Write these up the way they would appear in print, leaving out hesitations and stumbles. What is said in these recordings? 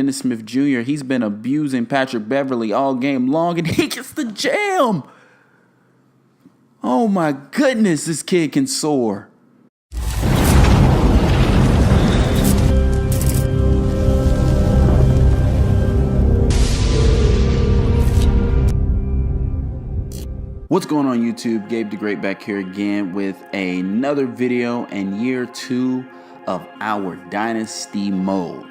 Dennis Smith Jr., he's been abusing Patrick Beverly all game long, and he gets the jam. Oh my goodness, this kid can soar. What's going on YouTube? Gabe the Great back here again with another video and year 2 of our Dynasty mode.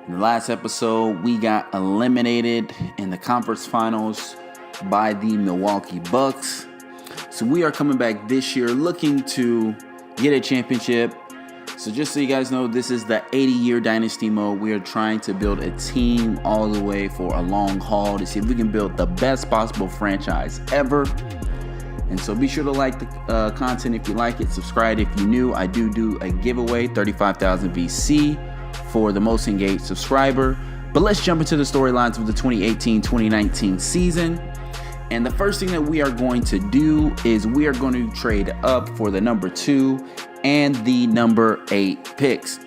In the last episode, we got eliminated in the conference finals by the Milwaukee Bucks. So we are coming back this year looking to get a championship. So just so you guys know, this is the 80-year Dynasty mode. We are trying to build a team all the way for a long haul to see if we can build the best possible franchise ever. And so be sure to like the content if you like it. Subscribe if you're new. I do a giveaway, 35,000 VC for the most engaged subscriber. But let's jump into the storylines of the 2018-2019 season. And the first thing that we are going to do is we are going to trade up for the number 2 and the number 8 picks.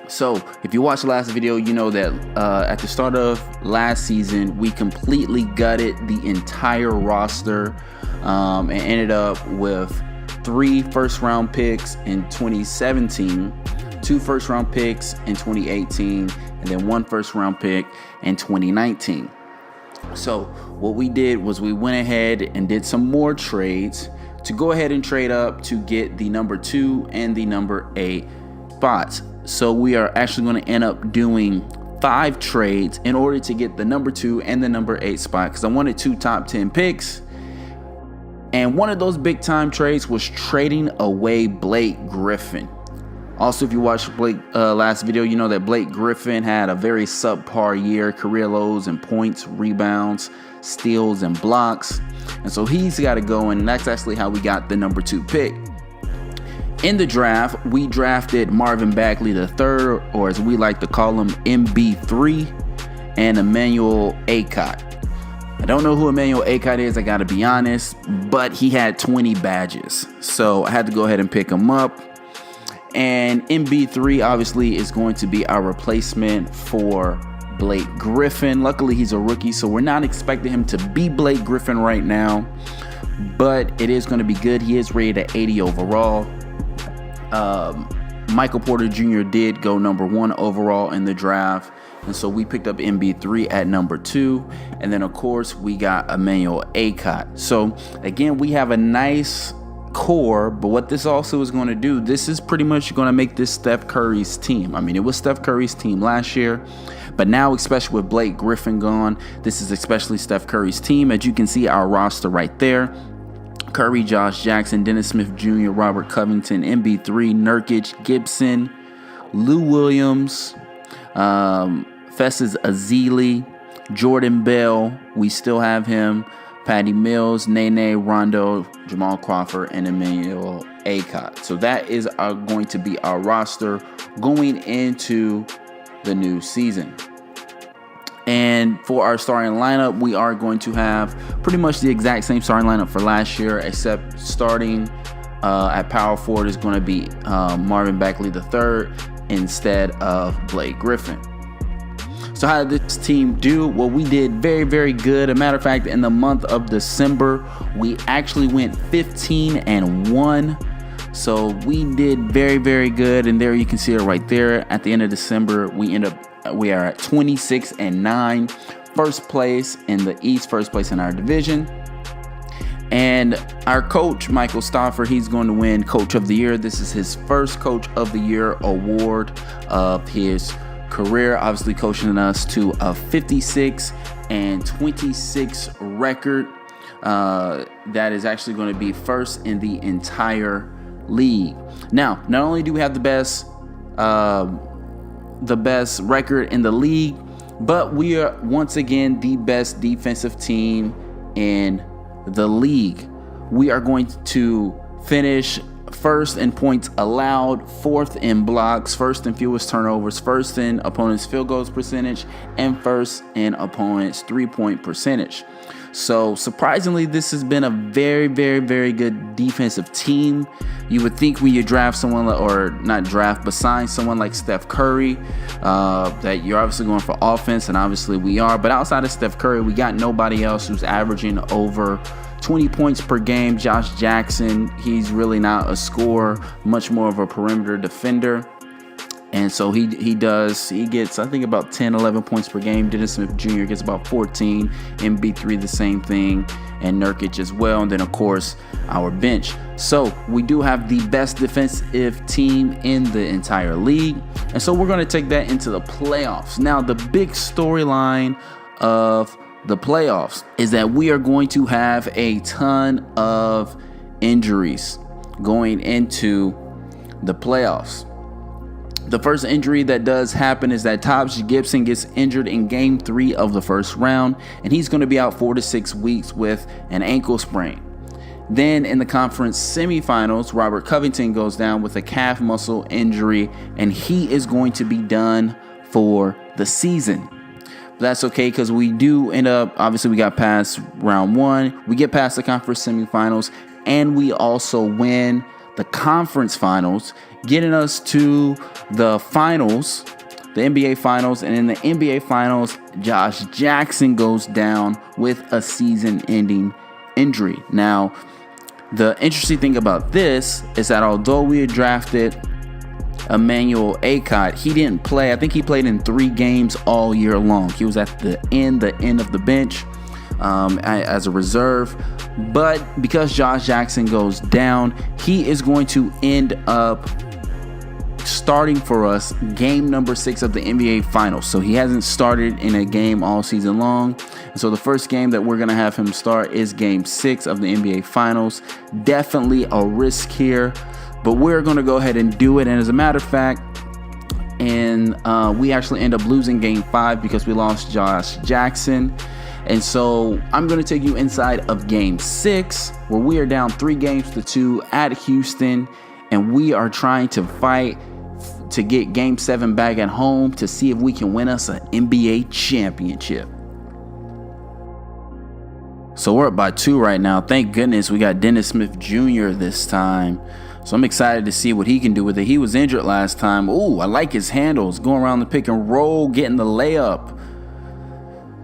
So if you watched the last video, you know that at the start of last season, we completely gutted the entire roster and ended up with 3 first-round picks in 2017, 2 first-round picks in 2018, and then 1 first-round pick in 2019. So what we did was we went ahead and did some more trades to go ahead and trade up to get the number 2 and the number 8 spots. So we are actually going to end up doing 5 trades in order to get the number 2 and the number 8 spot, because I wanted 2 top 10 picks. And one of those big time trades was trading away Blake Griffin. Also, if you watched Blake last video, you know that Blake Griffin had a very subpar year, career lows in points, rebounds, steals, and blocks. And so he's got to go, and that's actually how we got the number 2 pick. In the draft, we drafted Marvin Bagley III, or as we like to call him, MB3, and Emmanuel Akot. I don't know who Emmanuel Akot is, I gotta be honest, but he had 20 badges. So I had to go ahead and pick him up. And MB3 obviously is going to be our replacement for Blake Griffin. Luckily, he's a rookie, so we're not expecting him to be Blake Griffin right now, but it is going to be good. He is rated at 80 overall. Michael Porter Jr. did go number 1 overall in the draft, and so we picked up MB3 at number 2, and then of course we got Emmanuel Akot. So again, we have a nice core, but what this also is going to do, this is pretty much going to make this Steph Curry's team. I mean, it was Steph Curry's team last year, but now, especially with Blake Griffin gone, this is especially Steph Curry's team. As you can see, our roster right there: Curry, Josh Jackson, Dennis Smith Jr., Robert Covington, MB3, Nurkic, Gibson, Lou Williams, Festus Ezeli, Jordan Bell, we still have him, Patty Mills, Nene, Rondo, Jamal Crawford, and Emmanuel Akot. So that is going to be our roster going into the new season. And for our starting lineup, we are going to have pretty much the exact same starting lineup for last year, except starting at power forward is going to be Marvin Bagley III instead of Blake Griffin. So how did this team do? Well, we did very, very good. As a matter of fact, in the month of December, we actually went 15-1. So we did very, very good. And there you can see it right there. At the end of December, we are at 26-9, first place in the East, first place in our division. And our coach, Michael Stauffer, he's going to win Coach of the Year. This is his first Coach of the Year award of his career, obviously coaching us to a 56-26 record. That is actually going to be first in the entire league. Now, not only do we have the best record in the league, but we are once again the best defensive team in the league. We are going to finish first in points allowed, 4th in blocks, 1st in fewest turnovers, 1st in opponents' field goals percentage, and 1st in opponents' 3-point percentage. So surprisingly, this has been a very, very, very good defensive team. You would think when you draft someone, or not draft, but sign someone like Steph Curry, that you're obviously going for offense, and obviously we are. But outside of Steph Curry, we got nobody else who's averaging over 20 points per game. Josh Jackson, he's really not a scorer, much more of a perimeter defender. And so he gets, I think, about 10, 11 points per game. Dennis Smith Jr. gets about 14. MB3 the same thing, and Nurkic as well. And then, of course, our bench. So we do have the best defensive team in the entire league. And so we're going to take that into the playoffs. Now, the big storyline of the playoffs is that we are going to have a ton of injuries going into the playoffs. The first injury that does happen is that Taj Gibson gets injured in Game 3 of the first round, and he's going to be out 4 to 6 weeks with an ankle sprain. Then in the conference semifinals, Robert Covington goes down with a calf muscle injury, and he is going to be done for the season. But that's okay, because we do end up, obviously we got past round 1, we get past the conference semifinals, and we also win the conference finals, getting us to the finals, the NBA finals. And in the NBA finals, Josh Jackson goes down with a season-ending injury. Now, the interesting thing about this is that although we had drafted Emmanuel Akot, he didn't play. I think he played in 3 games all year long. He was at the end of the bench as a reserve. But because Josh Jackson goes down, he is going to end up starting for us game number 6 of the NBA Finals. So he hasn't started in a game all season long. And so the first game that we're going to have him start is game 6 of the NBA Finals. Definitely a risk here, but we're going to go ahead and do it. And as a matter of fact, we actually end up losing game 5 because we lost Josh Jackson. And so I'm going to take you inside of game 6, where we are down 3-2 at Houston, and we are trying to fight to get game 7 back at home to see if we can win us an NBA championship. So we're up by 2 right now. Thank goodness we got Dennis Smith Jr. this time. So I'm excited to see what he can do with it. He was injured last time. Ooh, I like his handles. Going around the pick and roll, getting the layup.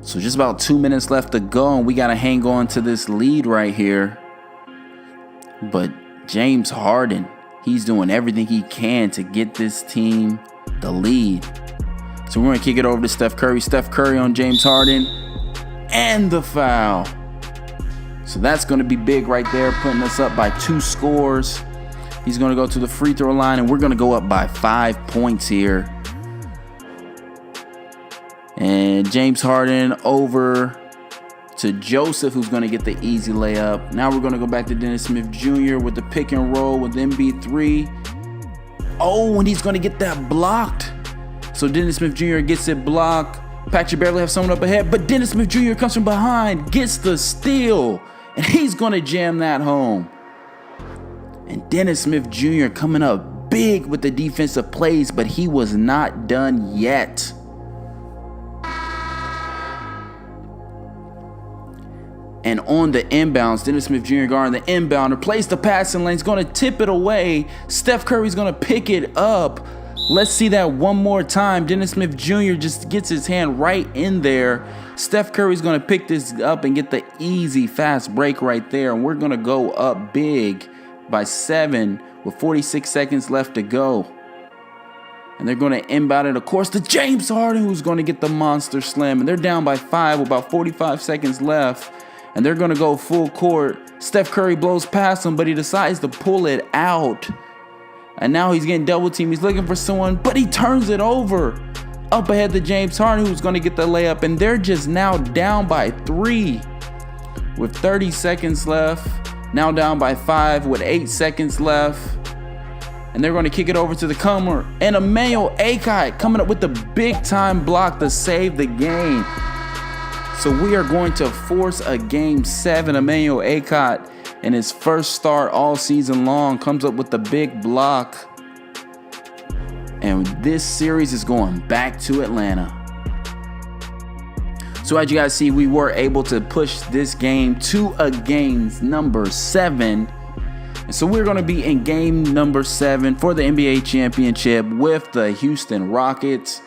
So just about 2 minutes left to go, and we got to hang on to this lead right here. But James Harden, he's doing everything he can to get this team the lead. So we're going to kick it over to Steph Curry. Steph Curry on James Harden, and the foul. So that's going to be big right there, putting us up by 2 scores. He's going to go to the free throw line, and we're going to go up by 5 points here. And James Harden over to Joseph, who's going to get the easy layup. Now we're going to go back to Dennis Smith Jr. with the pick and roll with MB3. Oh, and he's going to get that blocked. So Dennis Smith Jr. gets it blocked. Patrick Beverley have someone up ahead, but Dennis Smith Jr. comes from behind, gets the steal, and he's going to jam that home. And Dennis Smith Jr. coming up big with the defensive plays, but he was not done yet. And on the inbounds, Dennis Smith Jr. guarding the inbounder, plays the passing lane, he's going to tip it away. Steph Curry's going to pick it up. Let's see that one more time. Dennis Smith Jr. just gets his hand right in there. Steph Curry's going to pick this up and get the easy, fast break right there. And we're going to go up big by 7 with 46 seconds left to go. And they're going to inbound it, of course, to James Harden, who's going to get the monster slam. And they're down by 5 with about 45 seconds left. And they're going to go full court. Steph Curry blows past him, but he decides to pull it out. And now he's getting double teamed. He's looking for someone, but he turns it over. Up ahead to James Harden, who's going to get the layup. And they're just now down by 3 with 30 seconds left. Now down by 5 with 8 seconds left. And they're going to kick it over to the comer. And Emmanuel Akot coming up with the big time block to save the game. So we are going to force a game 7. Emmanuel Akot, in his first start all season long, comes up with the big block. And this series is going back to Atlanta. So as you guys see, we were able to push this game to a games number 7. And so we're going to be in game number 7 for the NBA championship with the Houston Rockets.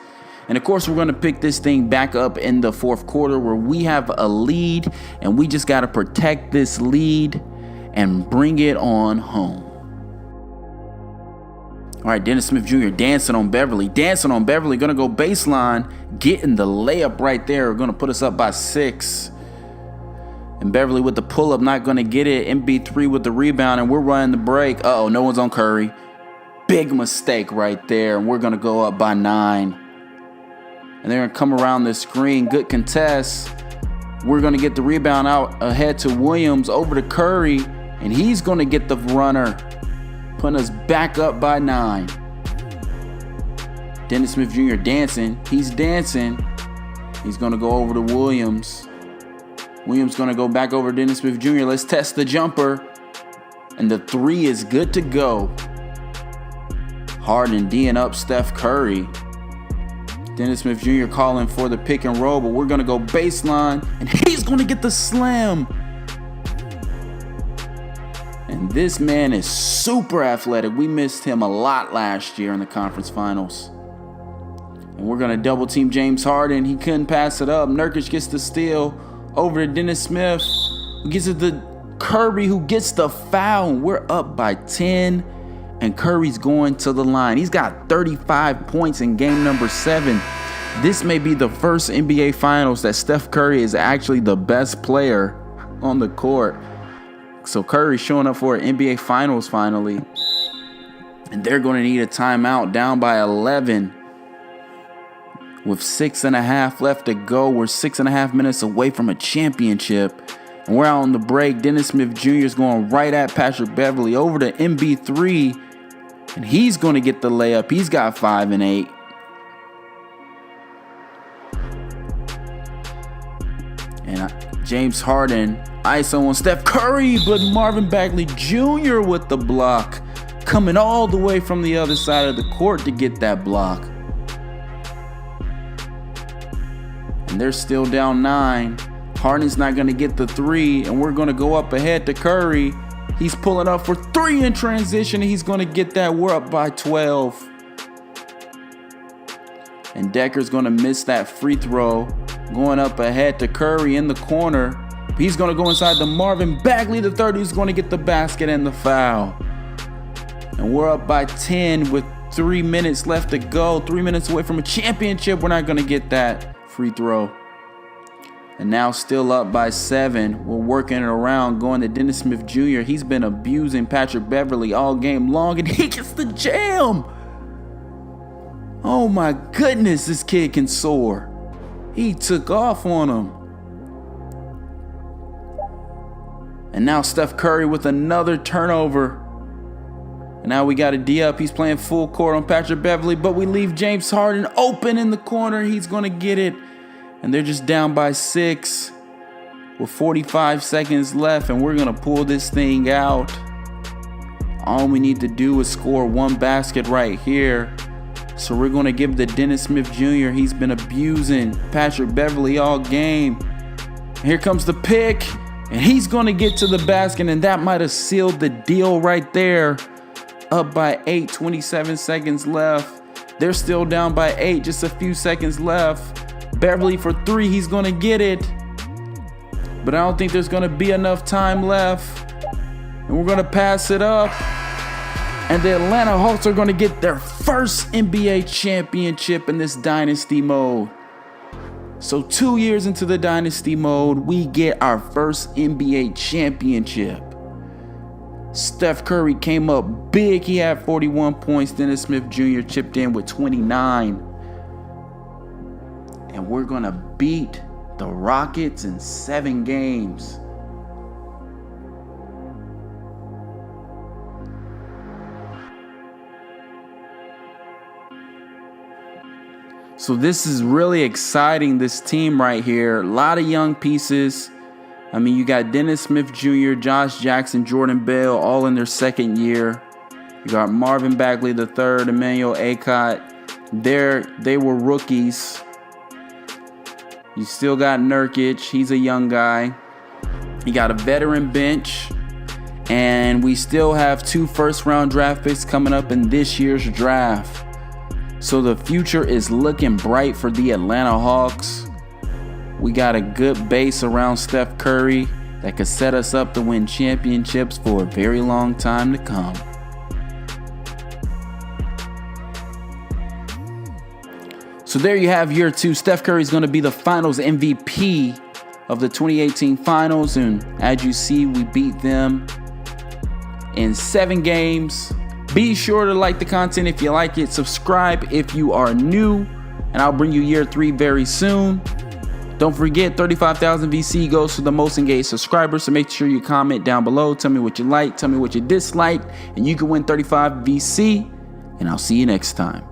And of course, we're going to pick this thing back up in the fourth quarter where we have a lead and we just got to protect this lead and bring it on home. All right, Dennis Smith Jr. dancing on Beverly. Going to go baseline, getting the layup right there. Going to put us up by 6. And Beverly with the pull-up, not going to get it. MB3 with the rebound, and we're running the break. Uh-oh, no one's on Curry. Big mistake right there, and we're going to go up by 9. And they're going to come around the screen. Good contest. We're going to get the rebound out ahead to Williams, over to Curry, and he's going to get the runner, putting us back up by 9. Dennis Smith Jr. dancing. He's dancing. He's going to go over to Williams. Williams going to go back over to Dennis Smith Jr. Let's test the jumper. And the 3 is good to go. Harden D'ing up Steph Curry. Dennis Smith Jr. calling for the pick and roll, but we're going to go baseline, and he's going to get the slam. And this man is super athletic. We missed him a lot last year in the conference finals. And we're going to double team James Harden. He couldn't pass it up. Nurkic gets the steal over to Dennis Smith, who gets it to Curry, who gets the foul. We're up by 10, and Curry's going to the line. He's got 35 points in game number 7. This may be the first NBA Finals that Steph Curry is actually the best player on the court. So Curry showing up for an NBA Finals finally. And they're going to need a timeout, down by 11. With 6.5 left to go. We're 6.5 minutes away from a championship. And we're out on the break. Dennis Smith Jr. is going right at Patrick Beverly, over to MB3. And he's going to get the layup. He's got 5 and 8. And James Harden ISO on Steph Curry, but Marvin Bagley Jr. with the block, coming all the way from the other side of the court to get that block. And they're still down 9. Harden's not going to get the 3, and we're going to go up ahead to Curry. He's pulling up for 3 in transition, and he's going to get that. We're up by 12. And Decker's going to miss that free throw. Going up ahead to Curry in the corner. He's going to go inside to Marvin Bagley, the 3rd, who's going to get the basket and the foul. And we're up by 10 with 3 minutes left to go. 3 minutes away from a championship. We're not going to get that free throw. And now still up by 7. We're working it around, going to Dennis Smith Jr. He's been abusing Patrick Beverly all game long, and he gets the jam. Oh my goodness, this kid can soar. He took off on him. And now Steph Curry with another turnover. And now we got a D up. He's playing full court on Patrick Beverly, but we leave James Harden open in the corner. He's going to get it. And they're just down by 6 with 45 seconds left, and we're going to pull this thing out. All we need to do is score 1 basket right here. So we're going to give the Dennis Smith Jr. He's been abusing Patrick Beverly all game. And here comes the pick, and he's going to get to the basket, and that might have sealed the deal right there. Up by 8, 27 seconds left. They're still down by 8, just a few seconds left. Beverly for 3, he's going to get it. But I don't think there's going to be enough time left. And we're going to pass it up. And the Atlanta Hawks are going to get their first NBA championship in this Dynasty mode. So 2 years into the Dynasty mode, we get our first NBA championship. Steph Curry came up big. He had 41 points. Dennis Smith Jr. chipped in with 29. And we're going to beat the Rockets in 7 games. So this is really exciting, this team right here. A lot of young pieces. I mean, you got Dennis Smith Jr., Josh Jackson, Jordan Bell, all in their 2nd year. You got Marvin Bagley III, Emmanuel Akot. They were rookies. You still got Nurkic. He's a young guy. You got a veteran bench. And we still have 2 first-round draft picks coming up in this year's draft. So the future is looking bright for the Atlanta Hawks. We got a good base around Steph Curry that could set us up to win championships for a very long time to come. So there you have year 2. Steph Curry is going to be the finals MVP of the 2018 finals. And as you see, we beat them in 7 games. Be sure to like the content if you like it. Subscribe if you are new. And I'll bring you year 3 very soon. Don't forget, 35,000 VC goes to the most engaged subscribers. So make sure you comment down below. Tell me what you like. Tell me what you dislike. And you can win 35 VC. And I'll see you next time.